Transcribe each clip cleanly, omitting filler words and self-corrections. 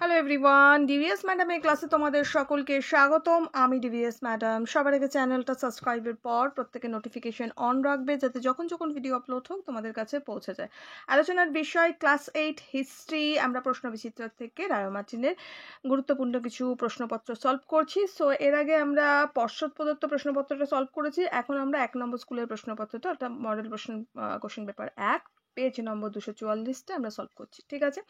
Hello everyone, DVS ম্যাডামের ক্লাসে তোমাদের সকলকে স্বাগতম। আমি ডিভিএস ম্যাডাম। সবার আগে চ্যানেলটা সাবস্ক্রাইবের পর প্রত্যেকে নোটিফিকেশন অন রাখবে, যাতে যখন যখন ভিডিও আপলোড হোক তোমাদের কাছে পৌঁছে যায়। আলোচনার বিষয় ক্লাস 8 হিস্ট্রি। আমরা প্রশ্ন বিচিত্র থেকে রায় মার্টিনের গুরুত্বপূর্ণ কিছু প্রশ্নপত্র সলভ করছি। সো এর আগে আমরা পর্ষদ প্রদত্ত প্রশ্নপত্রটা সলভ করেছি। এখন আমরা 1 নম্বর স্কুলের প্রশ্নপত্রটা, অর্থাৎ model question paper 1 page number 244টা আমরা সলভ করছি। ঠিক আছে,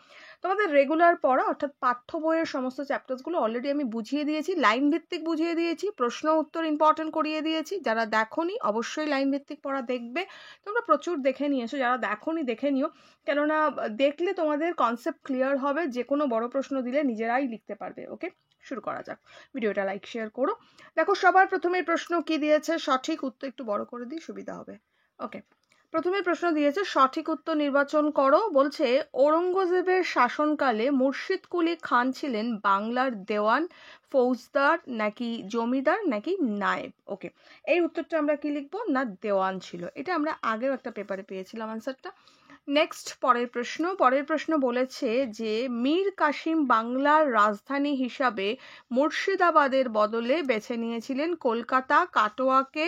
তোমাদের রেগুলার পড়া অর্থাৎ পাঠ্য বইয়ের সমস্ত চ্যাপ্টার্সগুলো অলরেডি আমি বুঝিয়ে দিয়েছি, লাইন ভিত্তিক বুঝিয়ে দিয়েছি, প্রশ্ন উত্তর ইম্পর্টেন্ট করিয়ে দিয়েছি। যারা দেখোনি অবশ্যই লাইন ভিত্তিক পড়া দেখবে। তোমরা প্রচুর দেখে নিয়েছো, যারা দেখোনি দেখে নিও, কেননা দেখলে তোমাদের কনসেপ্ট ক্লিয়ার হবে। যে কোনো বড় প্রশ্ন দিলে নিজেরাই লিখতে পারবে। ওকে, শুরু করা যাক। ভিডিওটা লাইক শেয়ার করো। দেখো, সবার প্রথমে প্রশ্ন কি দিয়েছে, সঠিক উত্তর একটু বড় করে দিই, সুবিধা হবে। ওকে, প্রথমে প্রশ্ন দিয়েছে, সঠিক উত্তর নির্বাচন করো। বলছে ঔরঙ্গজেবের শাসনকালে মুর্শিদ কুলি খান ছিলেন বাংলার দেওয়ান, ফৌজদার নাকি জমিদার নাকি নায়েব? ওকে, এই উত্তরটা আমরা কি লিখবো না, দেওয়ান ছিল। এটা আমরা আগেও একটা পেপারে পেয়েছিলাম আনসারটা। নেক্সট, পরের প্রশ্ন বলেছে যে মীর কাসিম বাংলার রাজধানী হিসাবে মুর্শিদাবাদের বদলে বেছে নিয়েছিলেন কলকাতা, কাটোয়াকে,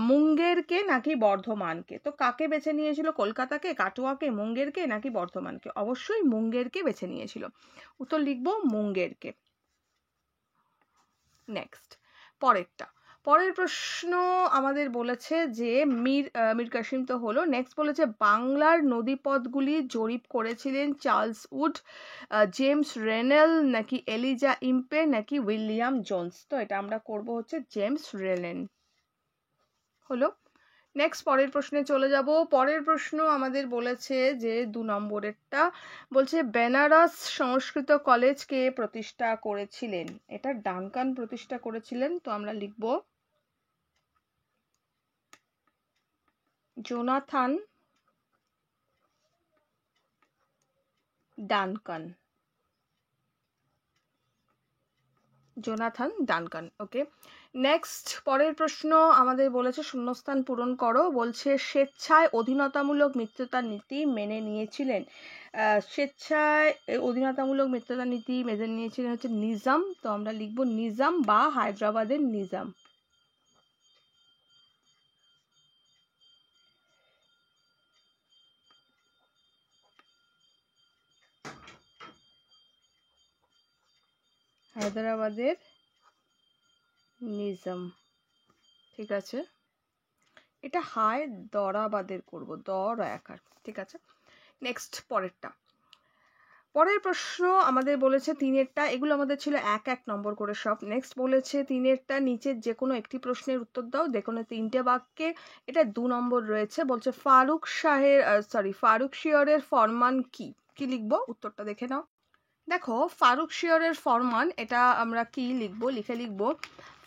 মুঙ্গেরকে নাকি বর্ধমানকে? তো কাকে বেছে নিয়েছিল, কলকাতাকে, কাটোয়াকে, মুঙ্গেরকে নাকি বর্ধমানকে? অবশ্যই মুঙ্গেরকে বেছে নিয়েছিল। উত্তর লিখবো মুঙ্গেরকে। নেক্সট, পরের প্রশ্ন আমাদের বলেছে যে মীর কাসিম তো হলো। নেক্সট বলেছে বাংলার নদীপথগুলি জরিপ করেছিলেন চার্লস উড, জেমস রেনেল নাকি এলিজা ইম্পে নাকি উইলিয়াম জোন্স? তো এটা আমরা করব হচ্ছে জেমস রেনেল। হলো। নেক্সট, পরের প্রশ্নে চলে যাব। পরের প্রশ্ন আমাদের বলেছে যে 2 নম্বরেরটা বলছে বেনারস সংস্কৃত কলেজ কে প্রতিষ্ঠা করেছিলেন? এটা ডানকান প্রতিষ্ঠা করেছিলেন। তো আমরা লিখব জোনাথন ডানকান। ওকে, নেক্সট, পরের প্রশ্ন আমাদের বলেছে শূন্যস্থান পূরণ করো। বলছে স্বেচ্ছায় অধীনতামূলক মিত্রতার নীতি মেনে নিয়েছিলেন। স্বেচ্ছায় অধীনতামূলক মিত্রতার নীতি মেনে নিয়েছিলেন হচ্ছে নিজাম। তো আমরা লিখব নিজাম বা হায়দ্রাবাদের নিজাম। হায়দ্রাবাদের নিজাম। ঠিক আছে, এটা হায়দরাবাদের করব, দর একার। ঠিক আছে, নেক্সট, পরের প্রশ্ন আমাদের বলেছে 3-এরটা, এগুলো আমাদের ছিল 1-1 নম্বর করে সব। নেক্সট বলেছে 3-এরটা নিচের যে কোনো একটি প্রশ্নের উত্তর দাও, দেখুন 3টে বাক্যে। এটা 2 নম্বর রয়েছে। বলছে ফারুক শিয়রের ফরমান কি? কি লিখবো, উত্তরটা দেখে নাও। দেখো, ফারুক শিয়রের ফরমান, এটা আমরা কি লিখবো, লিখবো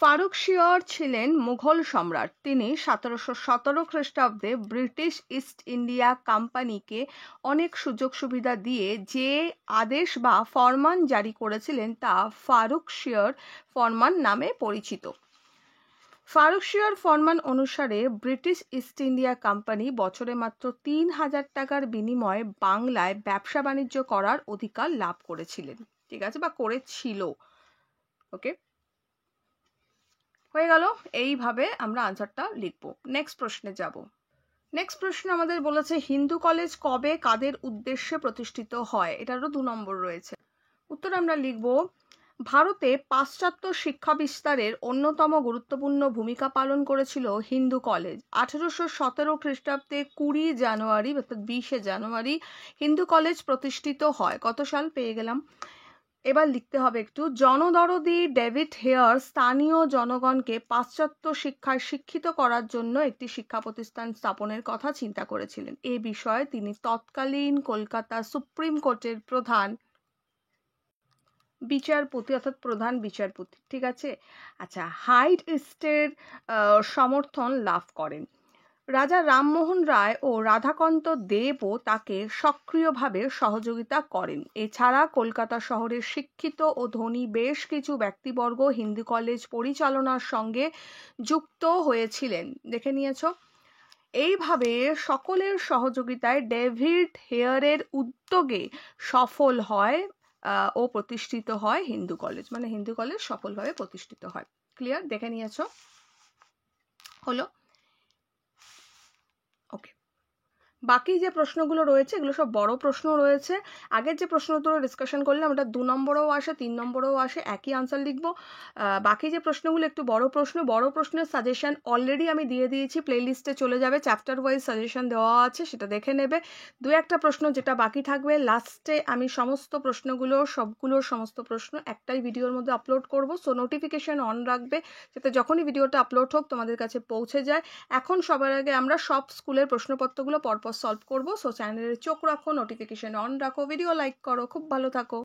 ফারুক শিয়র ছিলেন মুঘল সম্রাট। তিনি 1717 খ্রিস্টাব্দে ব্রিটিশ ইস্ট ইন্ডিয়া কোম্পানিকে অনেক সুযোগ সুবিধা দিয়ে যে আদেশ বা ফরমান জারি করেছিলেন তা ফারুক শিয়র ফরমান নামে পরিচিত। ফারুক শিয়র ফরমান অনুসারে ব্রিটিশ ইস্ট ইন্ডিয়া কোম্পানি বছরে মাত্র 3000 টাকার বিনিময়ে বাংলায় ব্যবসা বাণিজ্য করার অধিকার লাভ করেছিলেন। ঠিক আছে, বা করেছিল। ওকে, হয়ে গেল। এইভাবে আমরা আনসারটা লিখবো। নেক্সট প্রশ্নে যাব। নেক্সট প্রশ্ন আমাদের বলেছে হিন্দু কলেজ কবে কাদের উদ্দেশ্যে প্রতিষ্ঠিত হয়? এটারও 2 নম্বর রয়েছে। উত্তর আমরা লিখব ভারতে পাশ্চাত্য শিক্ষা বিস্তারের অন্যতম গুরুত্বপূর্ণ ভূমিকা পালন করেছিল হিন্দু কলেজ। 1817 খ্রিস্টাব্দে 20 জানুয়ারি অর্থাৎ 20 জানুয়ারি হিন্দু কলেজ প্রতিষ্ঠিত হয়। কত সাল পেয়ে গেলাম। এবার লিখতে হবে একটু, জনদরদি ডেভিড হেয়ার স্থানীয় জনগণকে পাশ্চাত্য শিক্ষায় শিক্ষিত করার জন্য একটি শিক্ষা প্রতিষ্ঠান স্থাপনের কথা চিন্তা করেছিলেন। এ বিষয়ে তিনি তৎকালীন কলকাতা সুপ্রিম কোর্টের প্রধান বিচারপতি অর্থাৎ প্রধান বিচারপতি। ঠিক আছে, আচ্ছা, হাইড ইস্টের সমর্থন লাভ করেন। রাজা রামমোহন রায় ও রাধাকান্ত দেবও তাকে সক্রিয়ভাবে সহযোগিতা করেন। এছাড়া কলকাতা শহরের শিক্ষিত ও ধনী বেশ কিছু ব্যক্তিবর্গ হিন্দু কলেজ পরিচালনার সঙ্গে যুক্ত হয়েছিলেন। দেখে নিয়েছো। এইভাবে সকলের সহযোগিতায় ডেভিড হেয়ারের উদ্যোগে সফল হয় ও প্রতিষ্ঠিত হয় হিন্দু কলেজ, মানে হিন্দু কলেজ সফলভাবে প্রতিষ্ঠিত হয়। ক্লিয়ার? দেখে নিয়েছো? হলো? ওকে, বাকি যে প্রশ্নগুলো রয়েছে এগুলো সব বড় প্রশ্ন রয়েছে। আগের যে প্রশ্নগুলো ডিসকাশন করলাম ওটা 2 নম্বরেও আসে, 3 নম্বরেও আসে, একই আনসার লিখবো। বাকি যে প্রশ্নগুলো একটু বড় প্রশ্নের সাজেশন অলরেডি আমি দিয়ে দিয়েছি, প্লেলিস্টে চলে যাবে, চ্যাপ্টার ওয়াইজ সাজেশন দেওয়া আছে, সেটা দেখে নেবে। 2-1টা প্রশ্ন যেটা বাকি থাকবে লাস্টে আমি সমস্ত প্রশ্ন একটাই ভিডিওর মধ্যে আপলোড করব। সো নোটিফিকেশন অন রাখবে যাতে যখনই ভিডিওটা আপলোড হোক তোমাদের কাছে পৌঁছে যায়। এখন সবার আগে আমরা সব স্কুলের প্রশ্নপত্রগুলো পরপর সলভ করব। সো চ্যানেলে চোখ রাখো, নোটিফিকেশন অন রাখো, ভিডিও লাইক করো। খুব ভালো থাকো।